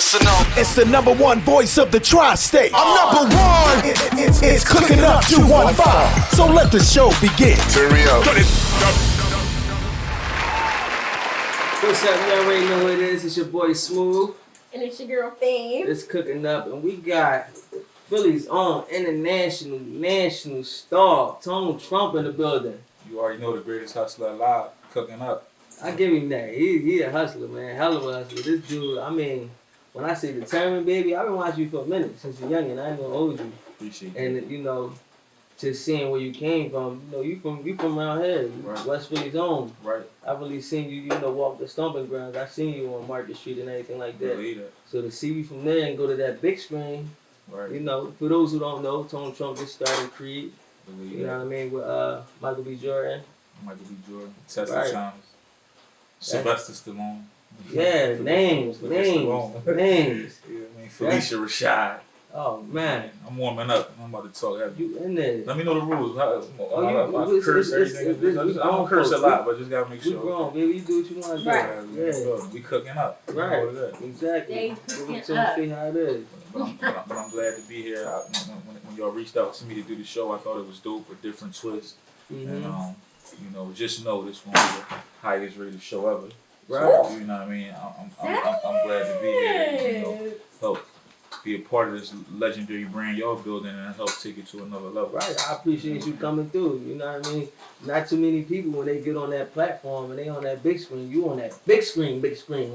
Listen up. It's the number one voice of the tri-state. I'm number one. It's Cooking Up 215. So let the show begin. Turn me up. What's up, y'all already know who it is. It's your boy Smooth. And it's your girl Fame. It's Cooking Up, and we got Philly's own international, national star, Tone Trump in the building. You already know the greatest hustler alive, Cooking Up. I give him that. He a hustler, man. Hell of a hustler. This dude, I mean, when I say determined, baby, I've been watching you for a minute since you're young, and I ain't gonna hold you. Appreciate And it. you know, just seeing where you came from. You know, you from around here, Right. West Philly's own. Right. I really seen you, walk the stomping grounds. I seen you on Market Street and everything like that. Believe that. So to see you from there and go to that big screen, Right. you know, for those who don't know, Tone Trump just started Creed. Believe You know what I mean? With Michael B. Jordan. Michael B. Jordan, Tessa Right. Thomas, Sylvester Stallone. Yeah, names. Stallone. Yeah, I mean, Felicia Rashad. Oh man, I'm warming up. I'm about to talk heavy. you in there? Let me know the rules. I it's- curse it's- everything. it's- I don't curse a lot, but just gotta make You sure. grown, baby. You do what you want to do. Right. Yeah. We cooking up. You know Right. what it is. Exactly. They Give cooking it to up. me, see how it is. But I'm glad to be here. When y'all reached out to me to do the show, I thought it was dope, a different twist. And Mm-hmm. you know, just know this one is the highest rated show ever. Right. So, you know what I mean? I'm glad to be here. You know, help be a part of this legendary brand y'all building and help take it to another level. Right. I appreciate you coming through. You know what I mean? Not too many people when they get on that platform and they on that big screen. You on that big screen,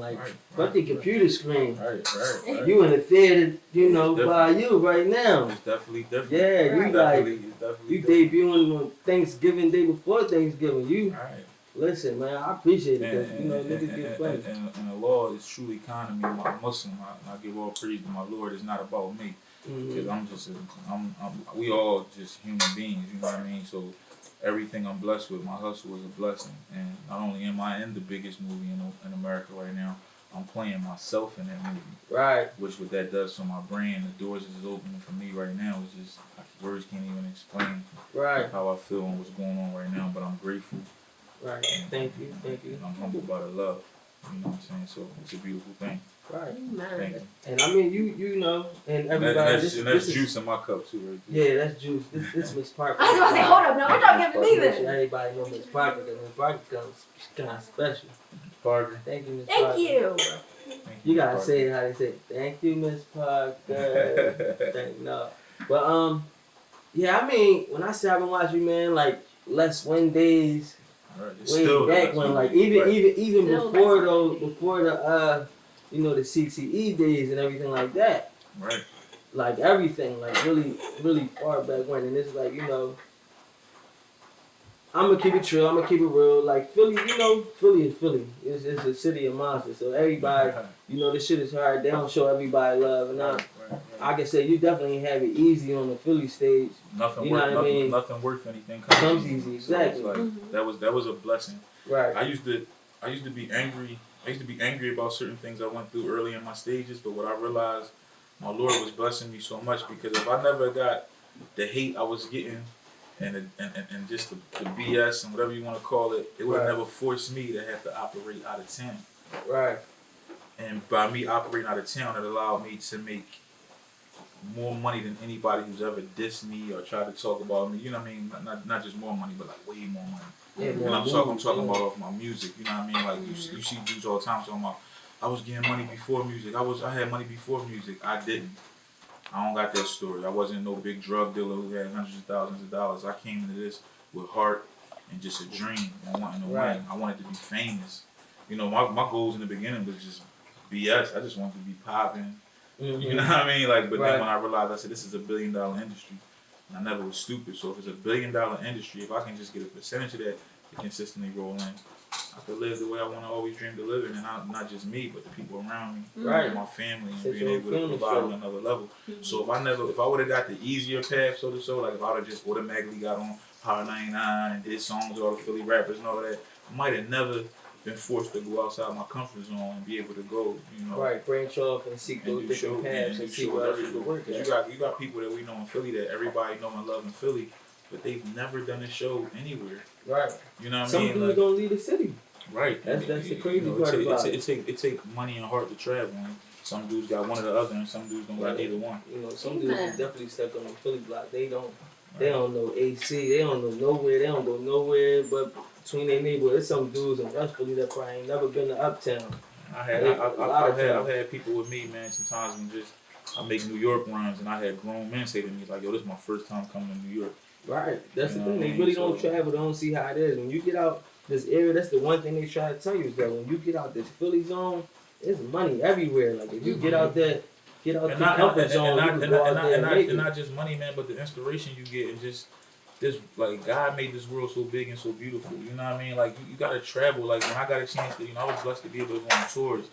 like Right, the computer screen. Right. You in the theater, you know, It's by you right now. It's definitely different. Yeah, you It's like definitely you different. debuting on Thanksgiving day before Thanksgiving. You Right. listen, man. I appreciate it because you know And, niggas get funny. and the law is truly kind to me. I'm Muslim. I give all praise to my Lord. It's not about me. Because we all just human beings, you know what I mean? So everything I'm blessed with, my hustle is a blessing. And not only am I in the biggest movie in America right now, I'm playing myself in that movie. Right. Which what that does for my brain, the doors is opening for me right now. It's just, words can't even explain Right. how I feel and what's going on right now. But I'm grateful. Right. Thank you. And I'm humbled by the love. You know what I'm saying? So it's a beautiful thing. Right. Thank you. And I mean, you know, and And everybody. that's juice in my cup too, right there. Yeah, that's juice. This Miss Parker. I was about to say, hold up, now we're talking to me Make sure then. everybody know Miss Parker because Miss Parker comes kind of special. Parker. Thank you, Miss Parker. Thank you. Thank You gotta Parker. say it how they say it. Thank you, Miss Parker. Thank no. But yeah, I mean, when I say I've been watching you, man, like Les Wayne days, Right, it's way still back the when, best like movie. even Still before best though, movie. before the you know, the CTE days and everything like that. Right. Like everything, like really far back when, and it's like, you know, I'm gonna keep it true, I'm gonna keep it real. Like Philly, you know, Philly is Philly. It's a city of monsters. So everybody, you know, this shit is hard. They don't show everybody love, and I can say you definitely have it easy on the Philly stage. Nothing You know worth what I mean? nothing worth anything Comes easy, So exactly. it's like, that was a blessing. Right. I used to be angry. I used to be angry about certain things I went through early in my stages, but what I realized, my Lord was blessing me so much because if I never got the hate I was getting and just the BS and whatever you want to call it, it would have Right. never forced me to have to operate out of town. Right. And by me operating out of town, it allowed me to make more money than anybody who's ever dissed me or tried to talk about me. You know what I mean? Not just more money, but like way more money. Yeah, And I'm talking about off my music. You know what I mean? Like you see dudes all the time talking about, I was getting money before music. I had money before music. I didn't. I don't got that story. I wasn't no big drug dealer who had hundreds of thousands of dollars. I came into this with heart and just a dream and wanting to Right. win. I wanted to be famous. You know, my goals in the beginning was just BS. I just wanted to be popping. Mm-hmm. You know what I mean? Like, but Right. then when I realized, I said, this is $1 billion industry. And I never was stupid. So if it's $1 billion industry, if I can just get a percentage of that to consistently roll in, I could live the way I want to always dream to live in, and not just me, but the people around me, Right. my family, and Set being your able to family provide on straight. another level. So if I would have got the easier path, so to so, like if I would have just automatically got on Power 99 and did songs with all the Philly rappers and all that, I might have never been forced to go outside my comfort zone and be able to go, you know. Right, branch off and seek those And different paths and see what else you can work at. You got people that we know in Philly that everybody know and love in Philly, but they've never done a show anywhere. Right. You know what I Some mean? dudes don't leave the city. Right. That's the crazy You know, part about it. It take money and heart to travel. And Some dudes got one or the other, and some dudes don't got either one. You know, some dudes is definitely stuck on the Philly block. They don't know AC. They don't know nowhere. They don't go nowhere but between their neighborhood. There's some dudes in West Philly that probably ain't never been to Uptown. I've had people with me, man. Sometimes when I make New York runs, and I had grown men say to me like, "Yo, this is my first time coming to New York." Right. That's the thing. They mean? really don't travel. They don't see how it is. When you get out this area, that's the one thing they try to tell you is that when you get out this Philly zone, there's money everywhere. Like if you get out there, get out the comfort zone, you can go out there and make it. And not just money, man, but the inspiration you get and just this, like, God made this world so big and so beautiful. You know what I mean? Like you gotta travel. Like when I got a chance to, I was blessed to be able to go on tours.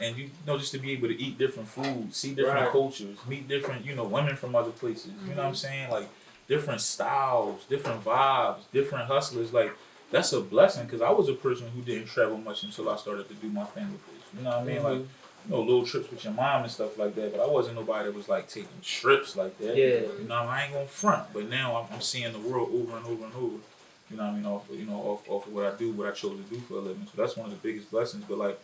And just to be able to eat different food, see different cultures, meet different, women from other places. You know what I'm saying? Like different styles, different vibes, different hustlers. Like that's a blessing because I was a person who didn't travel much until I started to do my thing with this. You know what I mean? Like, little trips with your mom and stuff like that. But I wasn't nobody that was like taking trips like that. Yeah. I ain't gonna front. But now I'm seeing the world over and over and over. You know what I mean? Off of what I do, what I chose to do for a living. So that's one of the biggest blessings. But like,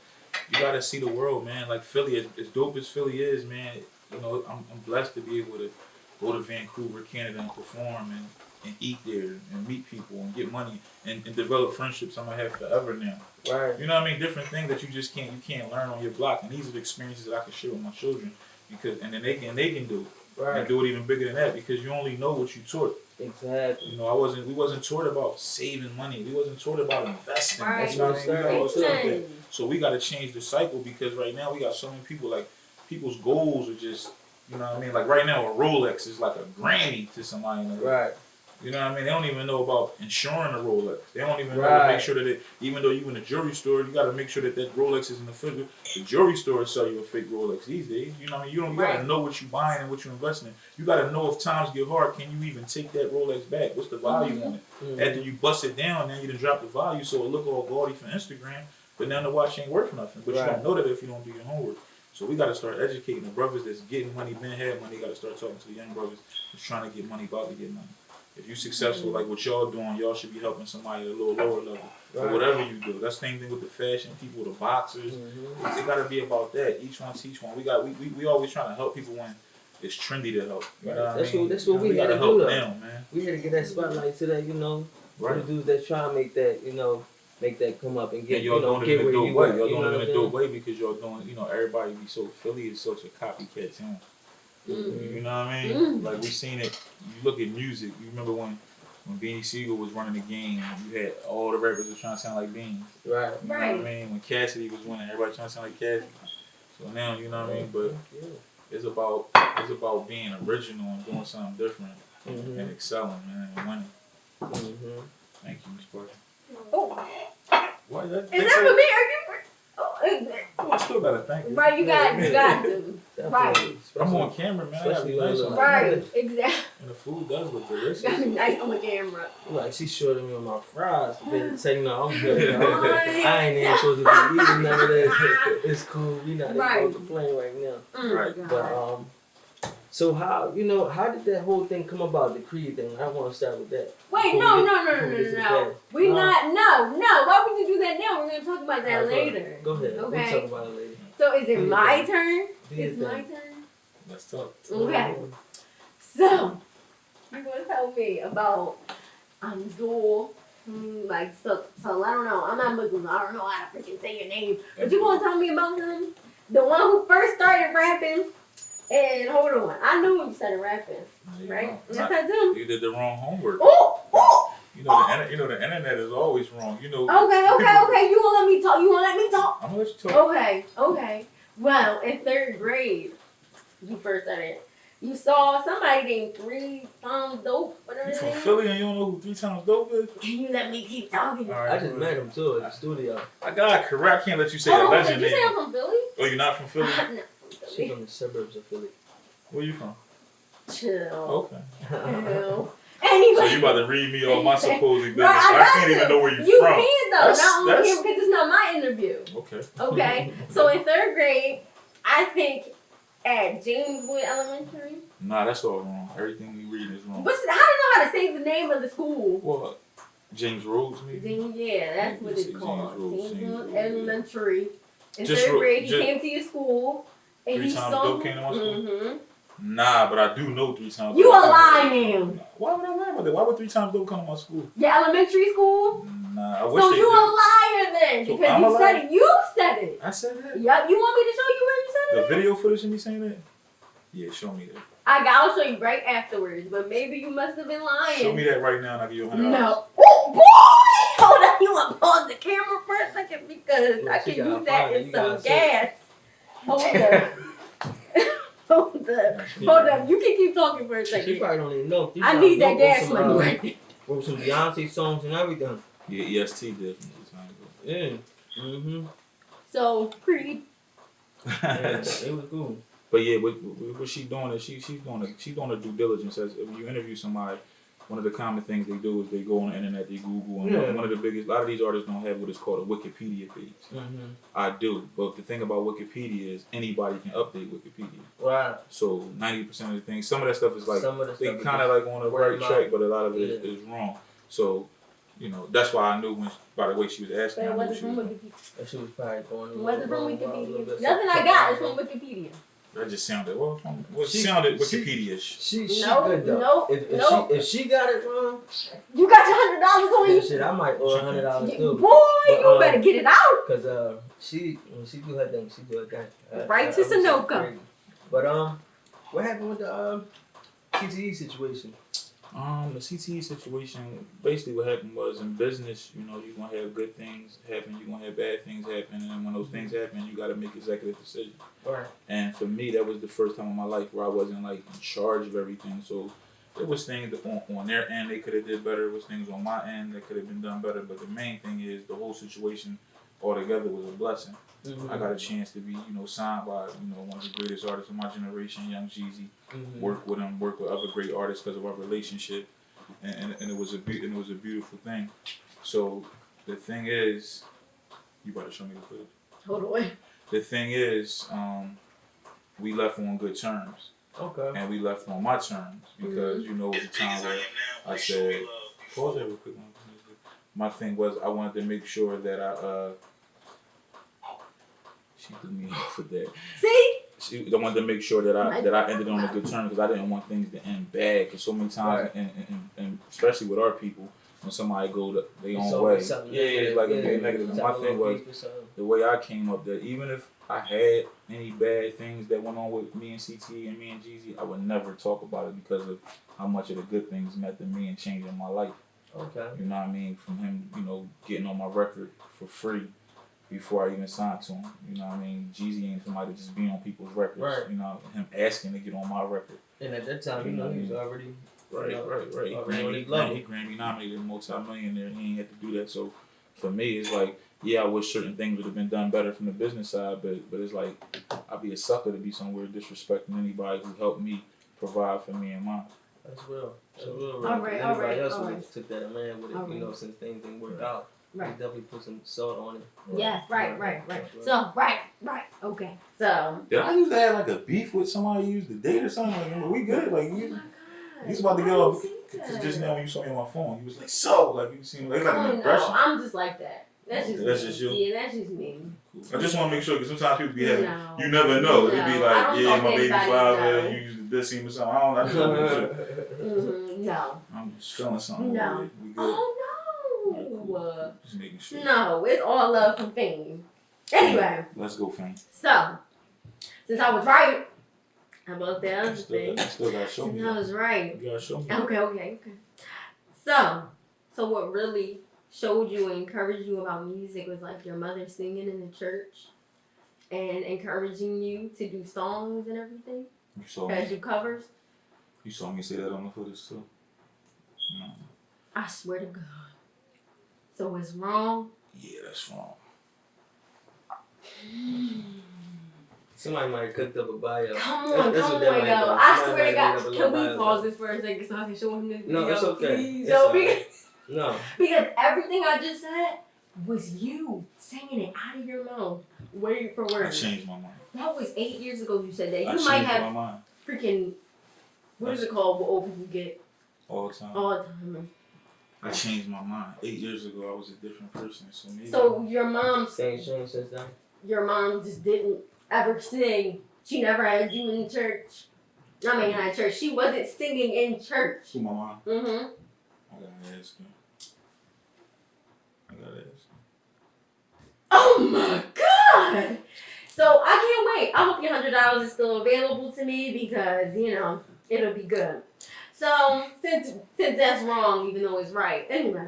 you gotta see the world, man. Like Philly, as dope as Philly is, man. I'm blessed to be able to go to Vancouver, Canada, and perform and eat there and meet people and get money and develop friendships I'm gonna have forever now. Right. You know what I mean? Different things that you can't learn on your block. And these are the experiences that I can share with my children and then they can do it. Right. And do it even bigger than that because you only know what you taught. Exactly. We wasn't taught about saving money. We wasn't taught about investing. Right. That's what I mean. So we gotta change the cycle because right now we got so many people, like people's goals are just, you know what I mean? Like right now a Rolex is like a Grammy to somebody. Right. You know what I mean? They don't even know about insuring a Rolex. They don't even know to make sure that even though you in a jewelry store, you got to make sure that Rolex is in the figure. The jewelry store sell you a fake Rolex these days. You know what I mean? You got to know what you're buying and what you're investing in. You got to know if times get hard, can you even take that Rolex back? What's the value on it? Mm-hmm. After you bust it down, then you done drop the value so it look all gaudy for Instagram, but now the watch ain't worth nothing. But you don't know that if you don't do your homework. So we got to start educating the brothers that's getting money, been had money. Got to start talking to the young brothers that's trying to get money, about to get money. If you're successful like what y'all doing, y'all should be helping somebody at a little lower level. Or whatever you do. That's the same thing with the fashion people, the boxers. Mm-hmm. It gotta be about that. Each one teach one. We always trying to help people when it's trendy to help. You know that's what we had to do though. Man. We had to get that spotlight to that, the dudes that try to make that, make that come up and get, and y'all doing it in a dope way. Y'all doing it in a dope way because y'all doing, everybody be so Philly is such a copycat town. You know what I mean? Like we seen it. You look at music. You remember when Beanie Siegel was running the game, you had all the rappers was trying to sound like Beanie. Right. You know what I mean? When Cassidy was winning, everybody trying to sound like Cassidy. So now, you know what I mean? But it's about being original and doing something different and excelling, man, and winning. Mm-hmm. Thank you, Ms. Parker. Oh. Why is that? Is that for me? Are you? Oh, I still gotta thank you. Right, you got to. Right. I'm on camera, man. Especially nice right, exactly. And the food does look delicious. Gotta be nice on the camera. Like she showed me on my fries. Then say, no, I'm good. I ain't even supposed to be eating none of that. It's cool. We not even complaining right now. Right. But so how did that whole thing come about? The Creed thing. I want to start with that. Wait, no. We not. No. Why would you do that now? We're gonna talk about that later. Go ahead. Okay. We'll talk about it later. So is it my turn? It's my turn. Let's talk. Okay. So you're gonna tell me about dual. Like so I don't know. I'm not Muslim. I don't know how to freaking say your name. But you gonna tell me about him? The one who first started rapping. And hold on, I knew when you started rapping, right? Yes, I do. You did the wrong homework. Oh. You know the internet is always wrong. Okay. You won't let me talk. I'm gonna let you talk. Okay. Well, in 3rd grade, you first started. You saw somebody named 3 Times Dope. Whatever. You from Philly and you don't know who 3 Times Dope is? Can you let me keep talking? Right, I just met him too at the studio. I got correct. I can't let you say a legend name. Did you say I'm from Philly? Oh, you're not from Philly? No. She's from the suburbs of Philly. Where you from? Chill. Okay. Chill. Anyway. So you about to read me all my supposed business. Right, I can't even know where you're you from. You can though, not on here because it's not my interview. Okay. So in 3rd grade, I think at James Wood Elementary. Nah, that's all wrong. Everything we read is wrong. But I don't know how to say the name of the school. What? James Rhodes, maybe? Yeah, that's what it's called. James Wood Elementary. In just 3rd grade, he came to your school. And 3 he times saw dope came to my school? Mm-hmm. Nah, but I do know 3 times. You a lie now. Why would I lie about that? Why would 3 times dope come to my school? Your elementary school? Nah, I wish So they you did. a liar then, So because I'm you a said liar? it. You said it. I said that? Yep. You want me to show you where you said The it? video footage of me saying that? Yeah, show me that. I'll show you right afterwards, but maybe you must have been lying. Show me that right now and I'll give you $100. No. Oh, boy! Hold on, you want to pause the camera for a second because I can use that in some gas. Hold up. Hold up. You can keep talking for a second. She probably don't even know. I need that gas money right now. With some Beyonce songs and everything. Yeah, EST did. Yeah. Mm-hmm. So, Creed. Yeah, it was cool. But yeah, what she doing is she's doing her due diligence. As if you interview somebody, one of the common things they do is they go on the internet, they Google, and one of the biggest, a lot of these artists don't have what is called a Wikipedia page. Mm-hmm. I do, but the thing about Wikipedia is anybody can update Wikipedia. Right. So 90% of the things, some of that stuff is like they kind of like on the word right track, but a lot of it is wrong. So that's why I knew when, by the way she was asking. But I it knew wasn't she from was, Wikipedia. That shit was probably going. It wasn't from wrong, Wikipedia. Nothing I got is from Wikipedia. that just sounded sounded Wikipedia-ish. She Nope, good though. nope, If she got it wrong, You got your $100 on then you? shit, I might owe $100 too. Boy, you better get it out. Cause when she do her thing, she do her thing. Right to Sunoco. But what happened with the CTE situation? The CTE situation, basically what happened was in business, you're gonna have good things happen, you're gonna have bad things happen, and when those things happen, you gotta make executive decisions. Right. And for me, that was the first time in my life where I wasn't like in charge of everything. So it was things that on their end they could have did better. It was things on my end that could have been done better. But the main thing is the whole situation altogether was a blessing. Mm-hmm. I got a chance to be, signed by, one of the greatest artists of my generation, Young Jeezy. Mm-hmm. Work with him, work with other great artists because of our relationship, and it was a beautiful thing. So the thing is, you about to show me the footage. Hold on. The thing is, we left on good terms. Okay. And we left on my terms because, it was a time where I said, pause that real quick. My thing was I wanted to make sure that she threw me off with that. See? I wanted to make sure that I ended on a good term because I didn't want things to end bad. Because so many times, and especially with our people, when somebody go their own way, it's like a negative. And my thing was the way I came up that even if I had any bad things that went on with me and CT and me and Jeezy, I would never talk about it because of how much of the good things meant to me and changing my life. Okay. You know what I mean? From him, getting on my record for free before I even signed to him. You know what I mean? Jeezy ain't somebody to just be on people's records. Right. Him asking to get on my record. And at that time, he was already Right. He Grammy nominated, multi-millionaire. He ain't had to do that. So for me, it's like, yeah, I wish certain things would have been done better from the business side, but it's like I'd be a sucker to be somewhere disrespecting anybody who helped me provide for me and mine. That's real. That's real. All right, all right, Anybody else all who right. took that and ran with it, All right. since things didn't work out. Right. They definitely put some salt on it. Yes, right. So, right. Okay. So. Did I used to have like a beef with somebody you used to date or something? Like, we good? Like you was about to get off. Just now when you saw me on my phone, you was like, you seemed like an aggression. No, I'm just like that. That's just you? Yeah, that's just me. I just want to make sure because sometimes people be having, No. you never know. It'd be No, I like, don't yeah, talk my to baby anybody, father, no. you used to diss him or something. I just want to make sure. No. I'm just feeling something. No. We good. Oh no. Just making sure. No, it's all love from Fame. Anyway. Let's go, Fame. So, since I was right about the other thing. I still gotta show me. Since I was right. You gotta show me. Okay. So what really showed you and encouraged you about music was like your mother singing in the church and encouraging you to do songs and everything? You saw As me. you covers? You saw me say that on the footage too. No. I swear to God. So it's wrong? Yeah, that's wrong. Somebody might have cooked up a bio. Come That's on, what that might yo. be. I Somebody swear to might God. have made up a Can little we bio. pause this for a second so I can show him this video? No, it's okay. Please, It's yo, alright. No. because everything I just said was you saying it out of your mouth, word for I word. changed my mind. That was 8 years ago you said that. I You changed might my have mind freaking, what is it called, what old people get all the time. all the time. I changed my mind. 8 years ago, I was a different person. So maybe. So your mom Same change since then. just didn't ever sing She never had you in church. I mean, not church. She wasn't singing in church. Who, my mom? Mm-hmm. I gotta ask her. Oh my God! So I can't wait. I hope your $100 is still available to me because it'll be good. So since that's wrong, even though it's right. Anyway,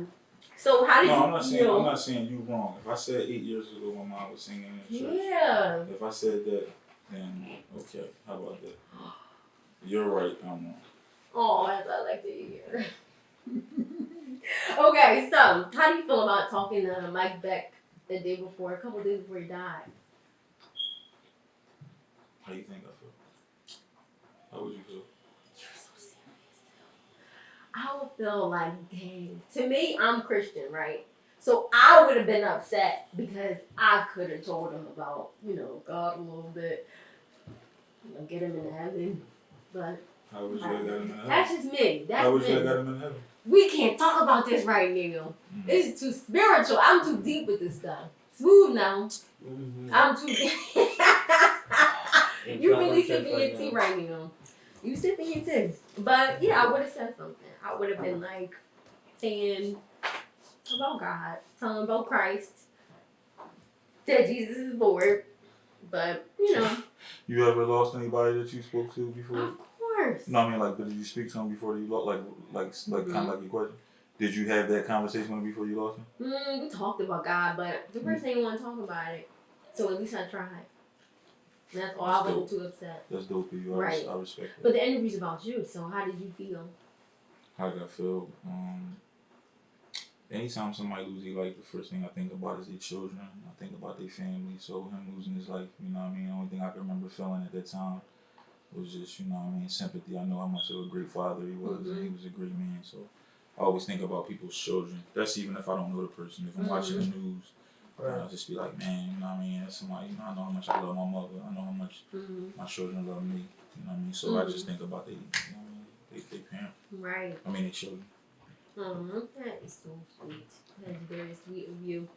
so how did you feel? I'm not saying you wrong. If I said 8 years ago my mom was singing in church. Yeah. If I said that, then okay. How about that? You're right. I'm wrong. Oh, that's what I like to hear. Okay, so how do you feel about talking to Mike Beck a couple days before he died? How you think I feel? How would you feel? You're so serious. I would feel like, dang. To me, I'm Christian, right? So I would have been upset because I could have told him about, God a little bit. Get him in heaven. But how would you have got him in heaven? that's just me. How would you have got him in heaven? We can't talk about this right now. Mm-hmm. This is too spiritual. I'm too deep with this stuff. Smooth now. Mm-hmm. I'm too deep. You really sipping your tea right now. You sipping your tea. But yeah, I would have said something. I would have been like saying about God, telling about Christ, that Jesus is Lord. But You ever lost anybody that you spoke to before? Of course. No, I mean but did you speak to him before you lost? Like kind of like your question. Did you have that conversation with him before you lost him? We talked about God, but the person didn't want to talk about it. So at least I tried. And that's all. I wasn't too upset. That's dope of you. Right. I respect that. But the interview's about you, so how did you feel? How did I feel? Anytime somebody loses their life, the first thing I think about is their children. I think about their family. So him losing his life, the only thing I can remember feeling at that time was just, sympathy. I know how much of a great father he was, and he was a great man. So I always think about people's children. That's even if I don't know the person. If I'm watching the news, I'll just be like, man, that's somebody, I know how much I love my mother. I know how much my children love me. So I just think about they parent. Right. Their children. That is so sweet. That is very sweet of you.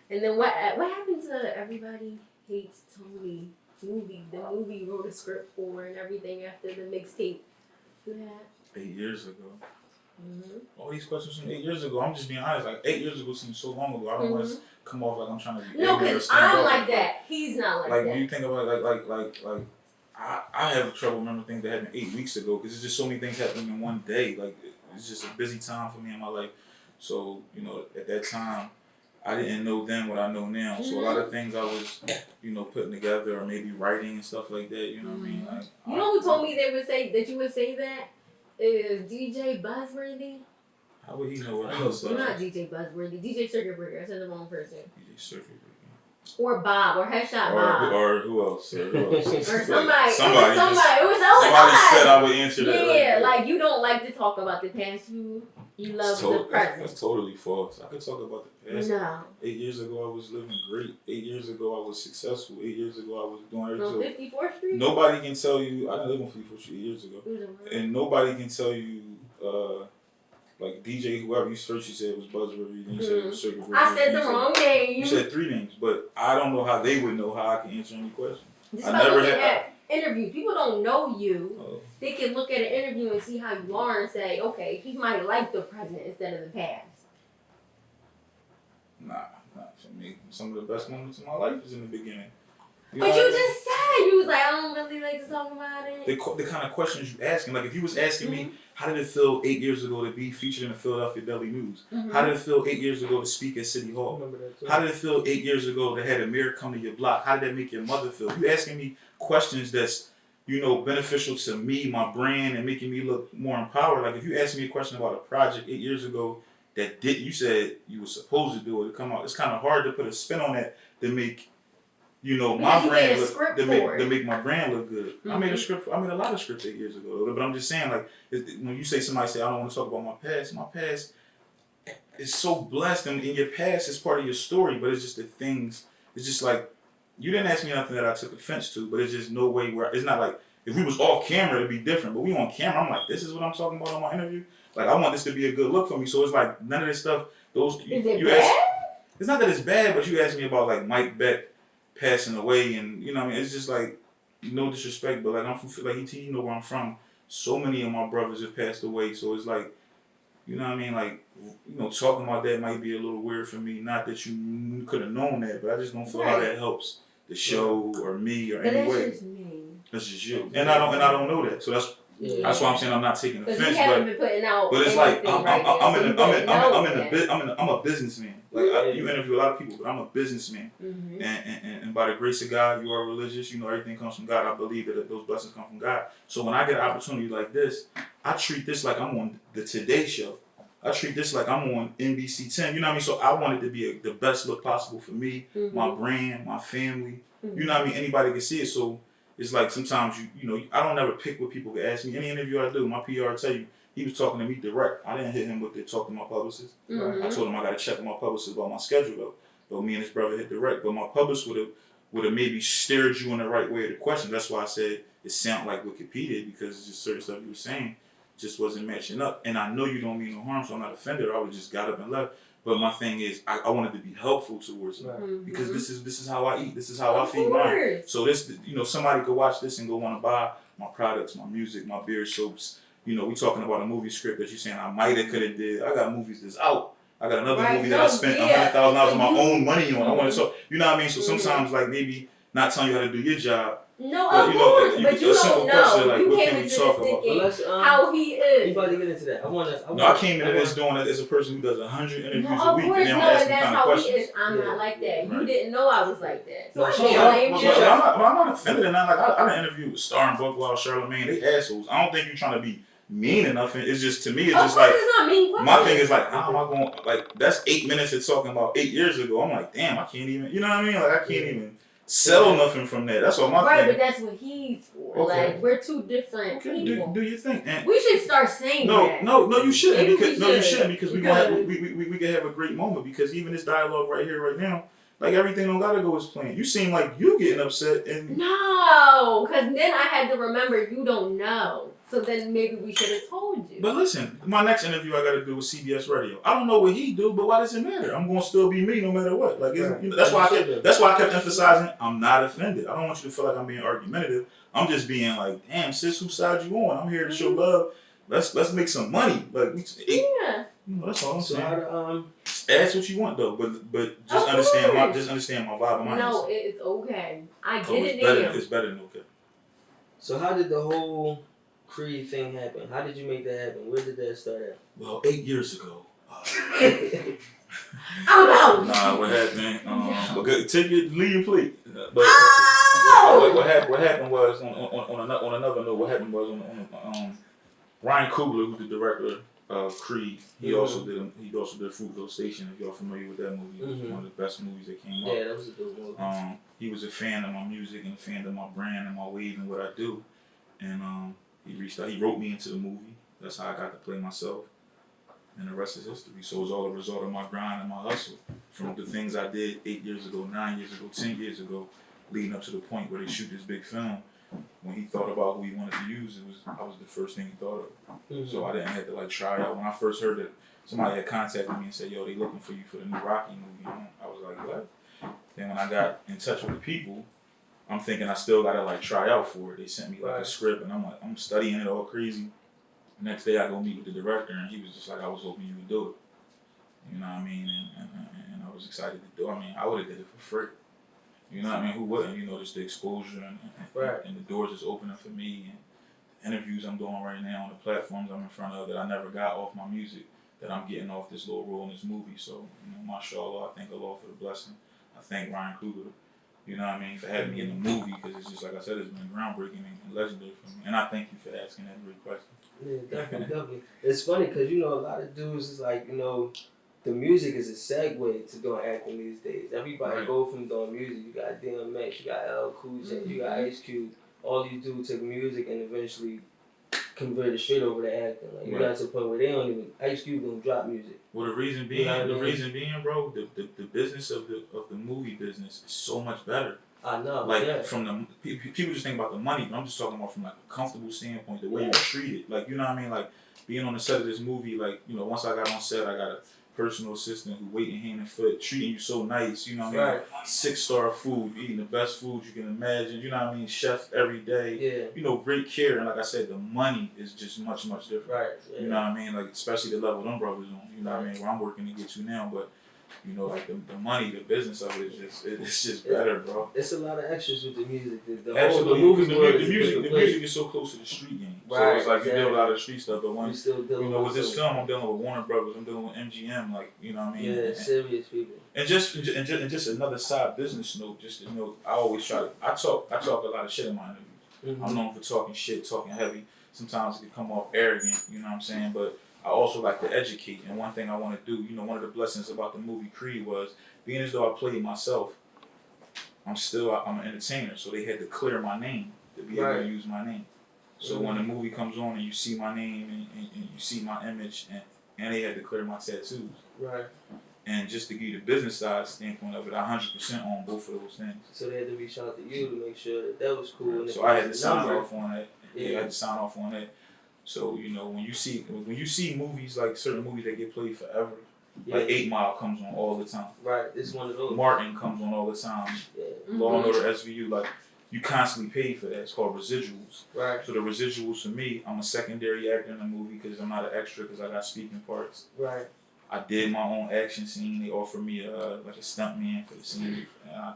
And then what happened to Everybody Hates Tony movie? The movie you wrote a script for and everything after the mixtape you had? 8 years ago. All these questions from 8 years ago. I'm just being honest. Like 8 years ago seems so long ago. I don't want to come off like I'm trying to be. No, because I'm like that. He's not like that. Like when you think about it, I have trouble remembering things that happened 8 weeks ago because there's just so many things happening in one day. Like it's just a busy time for me in my life. So at that time, I didn't know then what I know now. So a lot of things I was, putting together or maybe writing and stuff like that. You know what I mean? Like, who told me that you would say that? Is DJ Buzzworthy? How would he know what I know? You're not DJ Buzzworthy. DJ Circuit Breaker. I said the wrong person. DJ Circuit Breaker. Or Bob. Or Headshot Bob. Or who else? Or somebody. It was Somebody somebody. Somebody said I would answer that. Yeah, like you don't like to talk about the past. You love the present. That's totally false. I could talk about the past. No. 8 years ago, I was living great. 8 years ago, I was successful. 8 years ago, I was doing everything. On 54th Street? Nobody can tell you. I didn't live on 54th Street 8 years ago. And nobody can tell you, like DJ, whoever you searched, you said it was Buzzworthy. Then you said it was Circuit Breaker. I said the wrong name. You said 3 names, but I don't know how they would know how I can answer any question. Just by looking at interviews. People don't know you. Oh. They can look at an interview and see how you are and say, okay, he might like the present instead of the past. Nah, not for me. Some of the best moments in my life is in the beginning. But you just said, you was like, I don't really like to talk about it. The kind of questions you asking, like if you was asking me, how did it feel 8 years ago to be featured in the Philadelphia Daily News? How did it feel 8 years ago to speak at City Hall? How did it feel 8 years ago to have a mayor come to your block? How did that make your mother feel? You asking me questions that's, beneficial to me, my brand, and making me look more empowered. Like if you ask me a question about a project 8 years ago you said you were supposed to do it to come out, it's kind of hard to put a spin on that to make my brand look to make my brand look good. I made a script. I made a lot of scripts 8 years ago, but I'm just saying, like, when you say somebody say I don't want to talk about my past is so blessed, and in your past is part of your story, but it's just the things. It's just like you didn't ask me nothing that I took offense to, but it's just no way where it's not like if we was off camera it'd be different, but we on camera. I'm like, this is what I'm talking about on my interview. Like I want this to be a good look for me, so it's like none of this stuff. Is it bad? It's not that it's bad, but you asked me about like Mike Beck passing away, and it's just like no disrespect, but like I'm from, like ET, you know where I'm from. So many of my brothers have passed away, so it's like, you know what I mean? Like, you know, talking about that might be a little weird for me. Not that you could have known that, but I just don't feel how that helps the show or me or any way. That's just me. That's just you, and I don't know that. So that's why I'm saying I'm not taking offense. You haven't been putting out. But it's like I'm a businessman. Like you interview a lot of people, but I'm a businessman. Mm-hmm. And by the grace of God, you are religious. You know everything comes from God. I believe that those blessings come from God. So when I get an opportunity like this, I treat this like I'm on the Today Show. I treat this like I'm on NBC 10. You know what I mean? So I want it to be the best look possible for me, my brand, my family. You know what I mean? Anybody can see it. So it's like sometimes you know I don't ever pick what people can ask me. Any interview I do, my PR will tell you he was talking to me direct. I didn't hit him with the talk to my publicist. I told him I got to check with my publicist about my schedule though. But me and his brother hit direct. But my publicist would have maybe steered you in the right way of the question. That's why I said it sounded like Wikipedia because it's just certain stuff you were saying just wasn't matching up. And I know you don't mean no harm, so I'm not offended. I would just got up and left. But my thing is, I wanted to be helpful towards him because this is how I eat. This is how I feed mine. So this, you know, somebody could watch this and go want to buy my products, my music, my beard soaps. You know, we talking about a movie script that you're saying I might have could have did. I got movies that's out. I got another movie that I spent $100,000 of my own money on. I want to talk. You know what I mean? So sometimes like maybe not telling you how to do your job. No, of course, but you don't know. Like, you came into this thinking how he is. You about to get into that? I came into this doing it as a person who does 100 interviews a week. And that's how he is. I'm not like that. You didn't know I was like that. So I can't blame you. I'm not offended and like I done interviewed with Star and Buckwild, Charlamagne. They assholes. I don't think you're trying to be mean enough. It's just to me. It's just like it's not mean. My thing is like, how am I going? Like that's 8 minutes of talking about 8 years ago. I'm like, damn, I can't even. You know what I mean? Like I can't even sell nothing from that. That's all my thing. Right, but that's what he's for. Okay. Like we're two different people. Do you think? And we should start saying that. No, you shouldn't. You shouldn't because we can have a great moment because even this dialogue right here, right now, like everything don't gotta go as planned. You seem like you getting upset and no, because then I had to remember you don't know. So then maybe we should have told you. But listen, my next interview I got to do with CBS Radio. I don't know what he do, but why does it matter? I'm going to still be me no matter what. Like you know, that's why I kept emphasizing I'm not offended. I don't want you to feel like I'm being argumentative. I'm just being like, damn, sis, whose side you on? I'm here to show love. Let's make some money. Like yeah. You know, that's all I'm saying. So ask what you want though, but just understand my vibe and my No, it's okay. I get it now. It's better than okay. So how did the whole Creed thing happen? How did you make that happen? Where did that start at? Well, 8 years ago. I'm out. Nah, what happened? But take it, leave your plate. But what happened was on another note. What happened was on Ryan Coogler, who's the director of Creed. He also did Fruitvale Station. If y'all familiar with that movie, it was one of the best movies that came out. Yeah, that was a good movie. He was a fan of my music and a fan of my brand and my wave and what I do, and he reached out. He wrote me into the movie. That's how I got to play myself. And the rest is history. So it was all a result of my grind and my hustle. From the things I did 8 years ago, 9 years ago, 10 years ago, leading up to the point where they shoot this big film. When he thought about who he wanted to use, I was the first thing he thought of. So I didn't have to try out. When I first heard that somebody had contacted me and said, yo, they looking for you for the new Rocky movie, I was like, what? Then when I got in touch with the people, I'm thinking I still gotta try out for it. They sent me a script and I'm studying it all crazy. Next day I go meet with the director and he was just like, I was hoping you would do it. You know what I mean? And I was excited to do it. I mean, I would have did it for free. You know what I mean? Who wouldn't? You know, just the exposure and the doors is opening for me and the interviews I'm doing right now on the platforms I'm in front of that I never got off my music that I'm getting off this little role in this movie. So, you know, mashallah, I thank Allah for the blessing. I thank Ryan Coogler. You know what I mean, for having me in the movie, because it's just like I said, it's been groundbreaking and legendary for me. And I thank you for asking that great question. Yeah, definitely. It's funny because, you know, a lot of dudes is like, you know, the music is a segue to doing acting these days. Everybody go from doing music. You got DMX, you got L Cool J, you got Ice Cube. All these dudes take music and eventually convert it straight over to acting. Like you got to the point where they don't even Ice Cube gonna drop music. Well, the reason being, bro, the business of the movie business is so much better. I know. From the people just think about the money, but I'm just talking about from a comfortable standpoint, the way you're treated. You know what I mean? Being on the set of this movie, you know, once I got on set, I gotta personal assistant who waiting hand and foot, treating you so nice, you know what I mean? Right. 6-star food, eating the best food you can imagine, you know what I mean? Chef every day. Yeah. You know, great care, and like I said, the money is just much, much different. Right. Yeah. You know what I mean? Like, especially the level them brothers on, you know what I mean? Where I'm working to get to now, but you know, like the money, the business of it is it's just better, bro. It's a lot of extras with the music. The Absolutely, whole, because the the music is so close to the street game. So Right, it's like exactly. you deal with a lot of street stuff, but We when still dealing you know with with this film, I'm dealing with Warner Brothers, I'm dealing with MGM, like you know what I mean. Yeah, serious people. And just another side business note, just you know, I always try to I talk a lot of shit in my interviews. Mm-hmm. I'm known for talking shit, talking heavy. Sometimes it can come off arrogant, you know what I'm saying? But I also like to educate. And one thing I want to do, you know, one of the blessings about the movie Creed was being as though I played myself. I'm an entertainer, so they had to clear my name to be able to use my name. So when the movie comes on and you see my name and you see my image and they had to clear my tattoos. Right. And just to give you the business side standpoint of it, I 100% on both of those things. So they had to reach out to you to make sure that was cool. And So I had to sign off on that. Yeah. I had to sign off on that. So you know when you see movies like certain movies that get played forever, like 8 Mile comes on all the time. Right, it's one of those. Martin comes on all the time. Yeah. Law and Order SVU, like you constantly pay for that. It's called residuals. Right. So the residuals for me, I'm a secondary actor in the movie because I'm not an extra because I got speaking parts. Right. I did my own action scene. They offered me like a stunt man for the scene.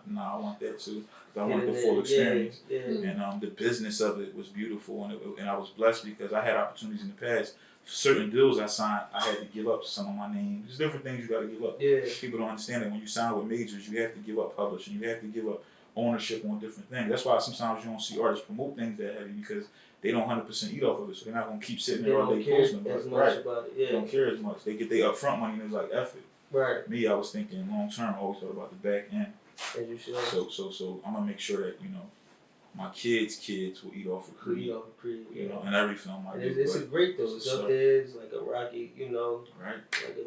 And I want that too. I want the full experience. Yeah. And the business of it was beautiful, and I was blessed because I had opportunities in the past. Certain deals I signed, I had to give up some of my name. There's different things you got to give up. Yeah. People don't understand that when you sign with majors, you have to give up publishing. You have to give up ownership on different things. That's why sometimes you don't see artists promote things that heavy because they don't 100% eat off of it. So they're not going to keep sitting there all day posting about it. Right. They don't care as much. They get their upfront money and it's like, F it. Right. Me, I was thinking long term. I always thought about the back end. As you should. So I'm going to make sure that, you know, my kids will eat off of Creed. You know, in every film I do. It's a great though. It's up there. It's like a Rocky, you know. Right. Like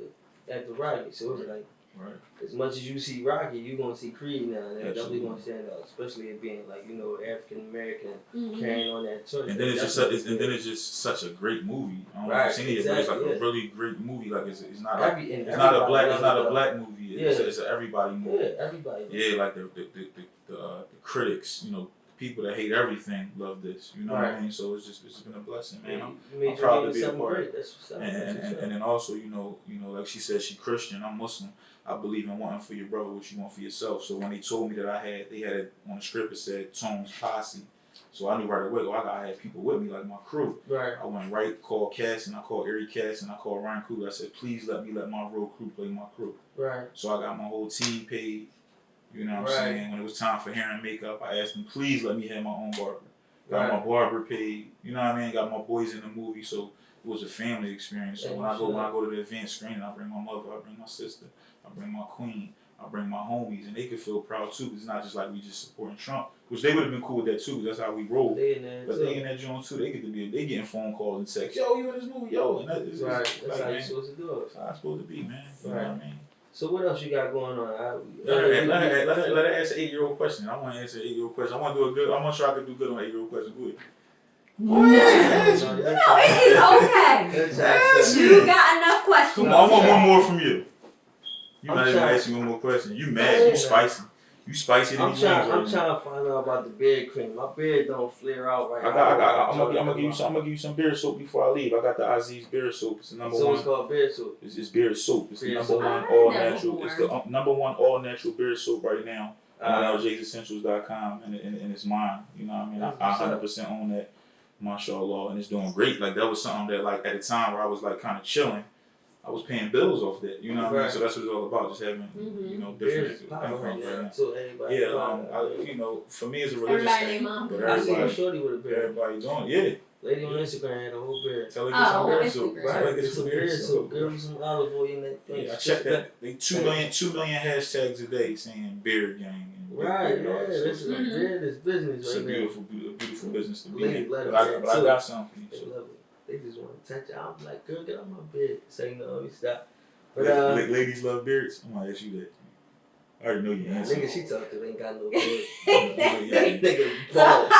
after Rocky. So it's like, right. As much as you see Rocky, you're going to see Creed now. They're definitely Absolutely. going to stand out. Especially it being like, you know, African American carrying on that torch. And then it's just such a great movie. I don't know if you've seen it, but it's like a really great movie. Like it's not a black movie. It's an everybody movie. Yeah, everybody. Yeah, like the critics, you know, people that hate everything love this. You know what I mean? So it's been a blessing, man. I'm proud to be a part. That's what's up. And then also, you know, like she said, she Christian, I'm Muslim. I believe in wanting for your brother what you want for yourself. So when they told me that they had it on the script, it said Tone's Posse. So I knew right away, I had people with me, like my crew. Right. I went called Cass, and I called Eric Cass, and I called Ryan Crew. I said, please let my real crew play my crew. Right. So I got my whole team paid. You know what I'm saying? When it was time for hair and makeup, I asked them, please let me have my own barber. Got my barber paid. You know what I mean? Got my boys in the movie, so it was a family experience. So when I go to the event screening, I bring my mother, I bring my sister, I bring my queen, I bring my homies, and they could feel proud too. It's not just like we just supporting Trump, which they would have been cool with that too, because that's how we roll. They in that joint too. They getting phone calls and texts. Yo, you in this movie? Yo, and that's how you're supposed to do it. That's how it's supposed to be, man. You know what I mean? So what else you got going on? Let her answer an 8-year-old question. I want to answer an 8-year-old question. I want to do a good. I'm sure I can do good on an 8-year-old question. Go ahead. No, it is okay. You got enough questions. Come on, I want one more from you. You not even asking one more question. You mad? You spicy? You spicy? I'm trying to find out about the beard cream. My beard don't flare out right now. I'm gonna give you some beard soap before I leave. I got the Aziz beard soap. It's the number one. So it's called beard soap. It's beard soap. It's the number one all natural. It's the number one all natural beard soap right now on LJ'sEssentials.com, and it's mine. You know what I mean? I 100% own that. Mashallah, and it's doing great. Like that was something that, like at the time where I was like kind of chilling, I was paying bills off that. You know what I mean? So that's what it's all about, just having you know different income. So everybody, you know, for me as a religious thing, but I see a shorty with a beard. Everybody doing, lady on Instagram had a whole beard. Tell her get some beard soap. Tell her get some beard soap. Give her some olive oil in that thing. Yeah, I checked that. They 2 million hashtags a day saying beard gang. Right, this is beard is business. It's a beautiful business to be in. But I got something for you. So. They just want to touch it. I'm like, girl, get on my beard. Say no, let me stop. But ladies love beards. I'm gonna ask you that. I already know you answer. Nigga, she talked to ain't got no beard. Nigga, bald.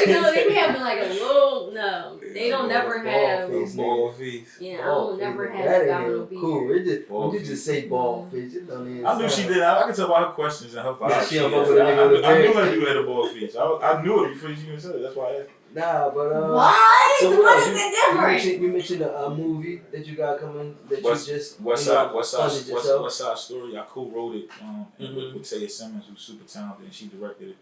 Yo, they be having like a little, no, they don't never have. Ball face. Yeah, I don't never have that abdominal ain't beard. cool. It just Ball when you face. just say ball face, it don't even I knew she did. I could tell by her questions and her vibes. Yeah, she don't fuck with a nigga with a I knew beard. her dude had a ball face. I knew it before she even said it. That's why I asked. Nah, but What? So what else? is it different? You mentioned a movie that you got coming that West- you just West you know, Side funded yourself. West Side Story. I co-wrote it Mhm. with Taya Simmons, who's super talented, and she directed it.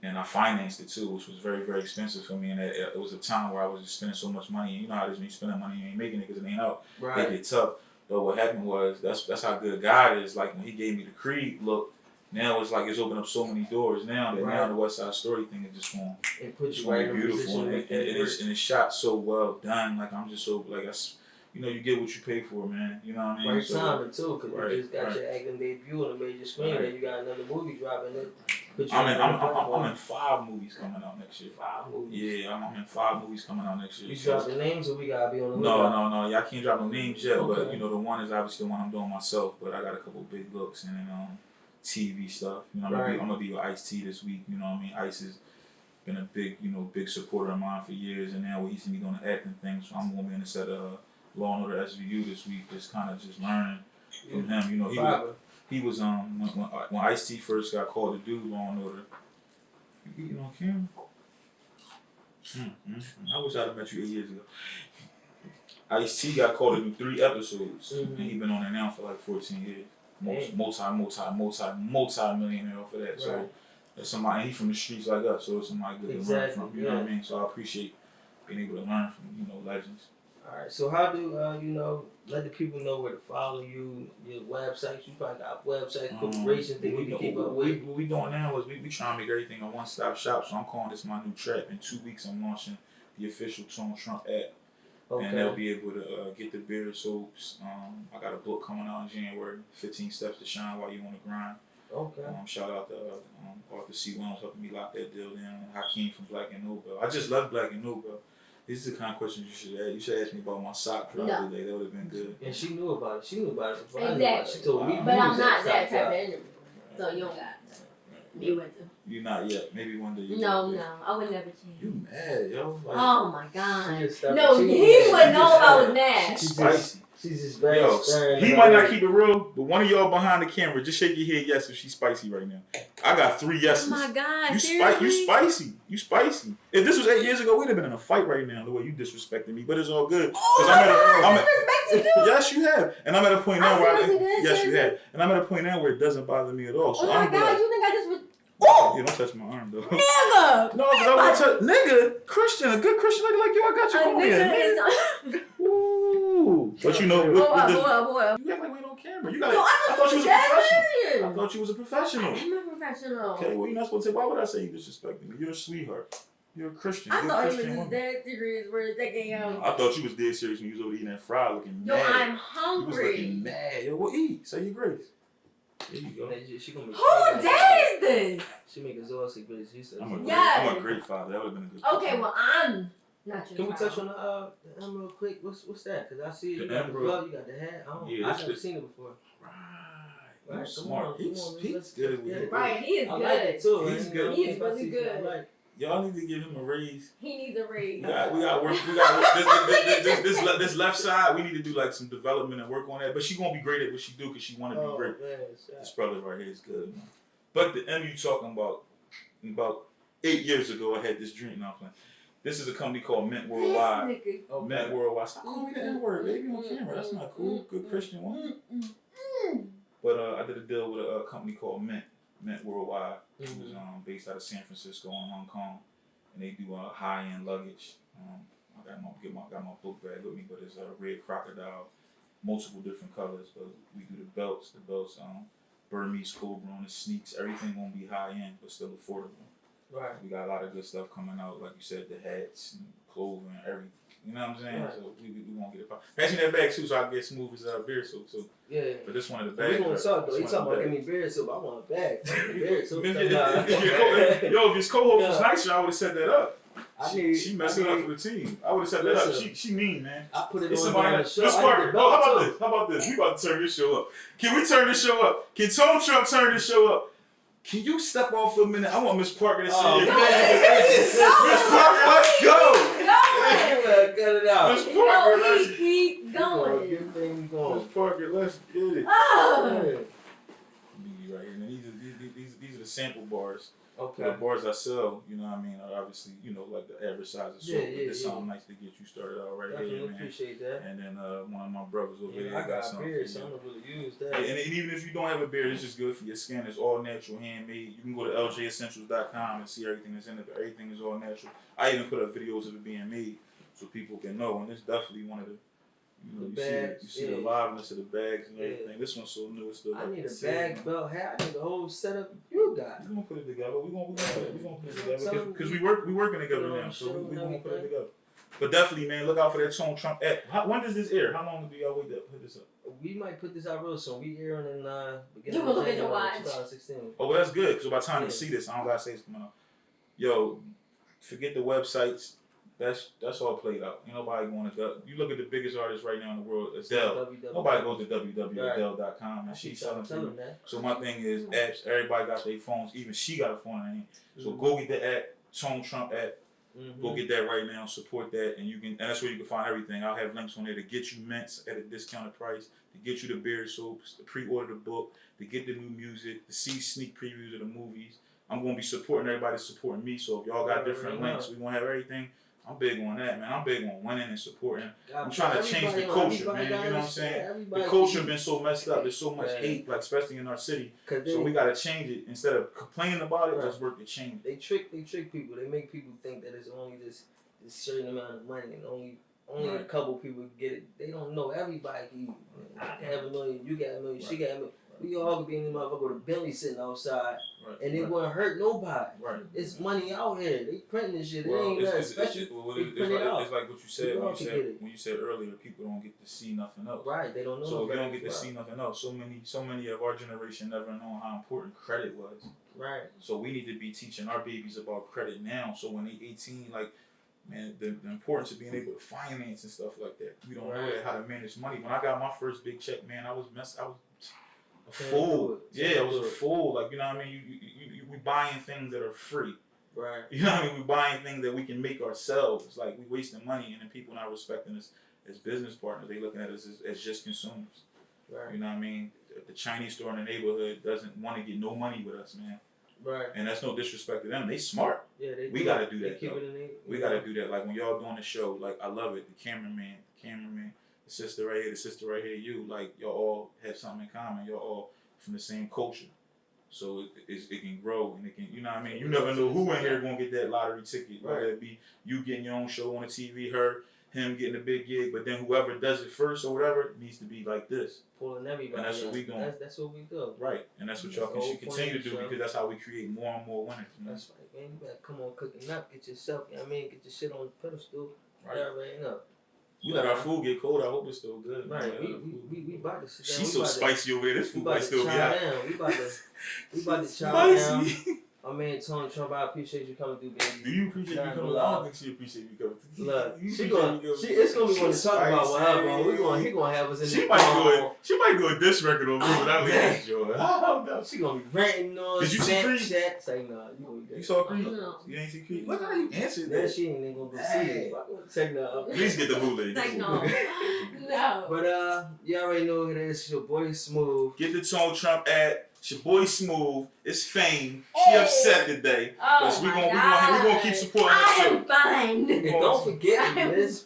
And I financed it too, which was very, very expensive for me. And it was a time where I was just spending so much money. And you know how it is when you spend that money and you ain't making it because it ain't out. Right. It get tough. But what happened was that's how good God is. Like when He gave me the Creed look, now it's like it's opened up so many doors. Now that now the West Side Story thing is just going. And put It's you going right to in be a beautiful, position and, to and, make and, it's, and it's shot so well done. Like I'm just so like that's, you know, you get what you pay for, man. You know what I mean? right So, timing too, because right, you just got right. your acting debut on the major screen, Right. and you got another movie dropping. It put you I'm in 5 movies coming out next year. 5 movies. Yeah, I'm in 5 movies coming out next year. You So- dropping names, or we gotta be on the lookout? No. Yeah, I can't drop no names yet, but Okay. you know the one is obviously the one I'm doing myself. But I got a couple big looks and then TV stuff. You know, I'm gonna be with Ice-T this week. You know what I mean? Ice has been a big supporter of mine for years, and now he's me doing the acting thing. So I'm gonna be in the set of Law and Order SVU this week, just kind of just learning from him. You know, he was when Ice-T first got called to do Law and Order. You eating on camera? I wish I'd have met you 8 years ago. Ice-T got called to do 3 episodes, and he's been on there now for like 14 years. Multi-millionaire off of that. Right. So that's somebody, and he's from the streets like us, so it's somebody good to learn from. You know what I mean? So I appreciate being able to learn from legends. All right. So how do let the people know where to follow you? Your websites. You probably got websites, corporations that we can keep up with. What we doing now is we trying to make everything a one-stop shop. So I'm calling this my new trap. In 2 weeks, I'm launching the official Tone Trump app. Okay. And they'll be able to get the beard soaps. I got a book coming out in January, 15 Steps to Shine While You on the Grind. Okay. Shout out to Arthur C. Williams helping me lock that deal down. Hakeem from Black and Nobel. I just left Black and Nobel. These are the kind of questions you should ask. You should ask me about my sock drop today. That would have been good. And she knew about it. She knew about it before I knew Exactly. about it. She told me. But I'm not that type of interview. So you don't got to be with them. You not yet. Maybe one day. No, I would never change. You mad, yo? Like, Oh my God. She just started- No, she he wouldn't know if I was mad. she's spicy. She's just very Yo, stern. he might not keep it real, but one of y'all behind the camera, just shake your head yes if she's spicy right now. I got 3 yeses. Oh my God, You seriously? spicy. You spicy. If this was 8 years ago, we'd have been in a fight right now. The way you disrespected me, but it's all good. Oh I'm my at God, disrespected you? yes, you have, and I'm at a point now I where seriously did, yes, you seriously. have, and I'm at a point now where it doesn't bother me at all. So Oh my I'm God, good. you think I just was... Yeah, don't touch my arm though. Nigga! No, because I want to touch nigga, Christian, a good Christian lady like you. I got you. Come here, nigga. Ooh, but you know, Boy. you act like we on camera. You got. No, I thought you was a professional. I I'm thought you was a professional. a professional. Okay, well, you're not supposed to say, why would I say you disrespecting me? You're a sweetheart. You're a Christian. I You're thought a he was Christian just woman. dead serious for a second, yo. I thought you was dead serious when you was over eating that fry looking Yo, mad. I'm You was hungry. looking mad. Yo, well, eat. Say your grace. There you go. She gonna make Who day is this? She make a Zoe grace. She said. Yeah. I'm a great father. That would have been a good Okay, well, I'm not your Can we child. touch on the M real quick? What's that? Cause I see The you got M, the bro. glove, you got the hat. Yeah, I've never seen it before. Right. Right, He's come smart. on, He's come on, he's let's good get with it. it. Right, he is I good. like it too. He's man. good. He is If I really see good. I like it. Y'all need to give him a raise. He needs a raise. We got work. We got this left side. We need to do like some development and work on that. But she gonna be great at what she do because she want to be great. Man, This brother right here is good, man. But the M you talking about 8 years ago, I had this dream. Now I'm playing. This is a company called Mint Worldwide. okay. Mint Worldwide. Stop calling me the N word, baby, on camera. That's not cool. Good Christian woman. But I did a deal with a company called Mint Worldwide. It was based out of San Francisco and Hong Kong, and they do high-end luggage. I got my book bag with me, but it's a red crocodile, multiple different colors. But we do the belts, Burmese Cobra on the sneaks. Everything gonna be high-end, but still affordable. Right. We got a lot of good stuff coming out, like you said, the hats and clothing, everything. You know what I'm saying? Right. So we gonna get it. Pass me that bag too, so I can get smooth as beer soap. So, Yeah. but this one of the We bags. gonna talk though. He This talking one about of the give me beard soap. I want a bag. Beard soap. if his co-host was nicer, I would have set that up. She messed it up for the team. I would have set that up. She mean, man. I put it It's on somebody during that, the show. this I part, need the how belt, about too. this? How about this? We about to turn this show up. Can we turn this show up? Can Tone Trump turn this show up? Can you step off for a minute? I want Miss Parker to see you. man. Miss Parker, let's go. cut it out. Let's Parker, No, let's keep going. Get things going. Let's Parker, let's get it. Oh. Yeah. Right here. And these are the sample bars. Okay. The bars I sell, you know what I mean, are obviously, you know, like the average size of soap. Yeah, But this yeah. something nice to get you started out right Definitely here, man. appreciate that. And then one of my brothers over there I got a something beard, for so you. I'm gonna really use that. And even if you don't have a beard, it's just good for your skin. It's all natural, handmade. You can go to ljessentials.com and see everything that's in it. But everything is all natural. I even put up videos of it being made so people can know. And it's definitely one of the, you know, The you see bags, the liveness of the bags and everything. This one's so new. It's still I like need a silver. bag, belt, hat. I need the whole setup you got. We're gonna put it together. We're gonna put it together Tell them because we working together put it on now. the So show we and gonna put it everything. together. But definitely, man, look out for that Tone Trump app. When does this air? How long do y'all wait to put this up? We might put this out real soon. We airing in beginning You gonna of look at your January watch. 2016. Oh, well, that's good. Because by the time Yeah. you see this, I don't gotta say it's coming out. Yo, forget the websites. That's all played out. Ain't nobody going to. You look at the biggest artist right now in the world, Adele. Nobody goes to www.adele.com and she's selling to you. that. So my thing is apps. Everybody got their phones. Even she got a phone in her hand. So Mm-hmm. go get the app, Tone Trump app. Mm-hmm. Go get that right now. Support that, and that's where you can find everything. I'll have links on there to get you mints at a discounted price, to get you the beard soaps, to pre-order the book, to get the new music, to see sneak previews of the movies. I'm gonna be supporting everybody supporting me. So if y'all got different links, we gonna have everything. I'm big on that, man. I'm big on winning and supporting. I'm trying to change the culture, man. You know what I'm saying? The culture been so messed up. There's so much hate, like especially in our city. So we gotta change it. Instead of complaining about it, let's work to change it. They trick people. They make people think that it's only this certain amount of money and only a couple people get it. They don't know everybody can eat. I can have $1 million, you got $1 million, she got $1 million. We all could be in the motherfucker with a Bentley sitting outside, and it wouldn't hurt nobody. Right. It's money out here. They printing this shit. It Well, ain't nothing special. It's like what you said when you said earlier. People don't get to see nothing else. Right. They don't know. So if you don't get to see nothing else, so many of our generation never know how important credit was. Right. So we need to be teaching our babies about credit now. So when they 18, like, man, the importance of being able to finance and stuff like that. We don't know that, how to manage money. When I got my first big check, man, I was a fool. Yeah, I was a fool. Like, you know what I mean? We buying things that are free. Right. You know what I mean? We buying things that we can make ourselves. It's like we wasting money, and then people not respecting us as business partners. They looking at us as just consumers. Right. You know what I mean? The Chinese store in the neighborhood doesn't want to get no money with us, man. Right. And that's no disrespect to them. They smart. Yeah, we got to do that. We got to do that. Like when y'all doing the show, like I love it. The cameraman, the sister right here, you. Like y'all all have something in common. Y'all all from the same culture. So it can grow and it can, you know what I mean? You never know who in here gonna get that lottery ticket. Whether it be you getting your own show on the TV, him getting a big gig, but then whoever does it first or whatever needs to be like this. Pulling everybody. And that's what we doing. That's what we do. Right. And that's what y'all should continue to do because that's how we create more and more winners. Man. That's right, man. You better come on, cooking up, get yourself, you know what I mean? Get your shit on the pedestal. Right. You already know. We let our food get cold. I hope it's still good. Right. We about to sit down. She's so spicy over there. This food might still be hot. We about to chow down. My man Tony Trump, I appreciate you coming through, baby. Do you appreciate me coming? I don't think she appreciate me coming through. Look, it's gonna be one to talk about with her, bro. He gonna have us in she the might go a diss record on me when I leave this joint. I don't know. She gonna be ranting on. Did you see Creed? Say nah, you saw Creed? No. You ain't see Creed? Look how you answered Then that. she ain't gonna go see it. Take nah up. Please get the bootleg. Like no. No. But you already know who it is. It's your boy Smooth. Get the Tone Trump ad. It's your boy Smooth. It's Fame. She upset today. Oh we my gonna keep supporting her I too. am fine. And don't forget, Miss. She's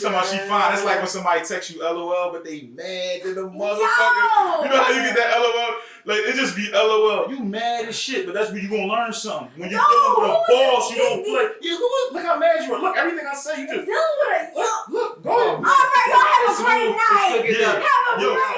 talking about she fine. That's like when somebody texts you LOL, but they mad to the motherfucker. Yo! You know how you get that LOL? Like it just be LOL. You mad as shit, but that's when you gonna learn something. When you're dealing with a boss, you don't play. Yeah, look how mad you are. Look, everything I say, you just Dealing with it. look. Go ahead. All right, y'all have a great night. Let's go get that. Have a Yo, great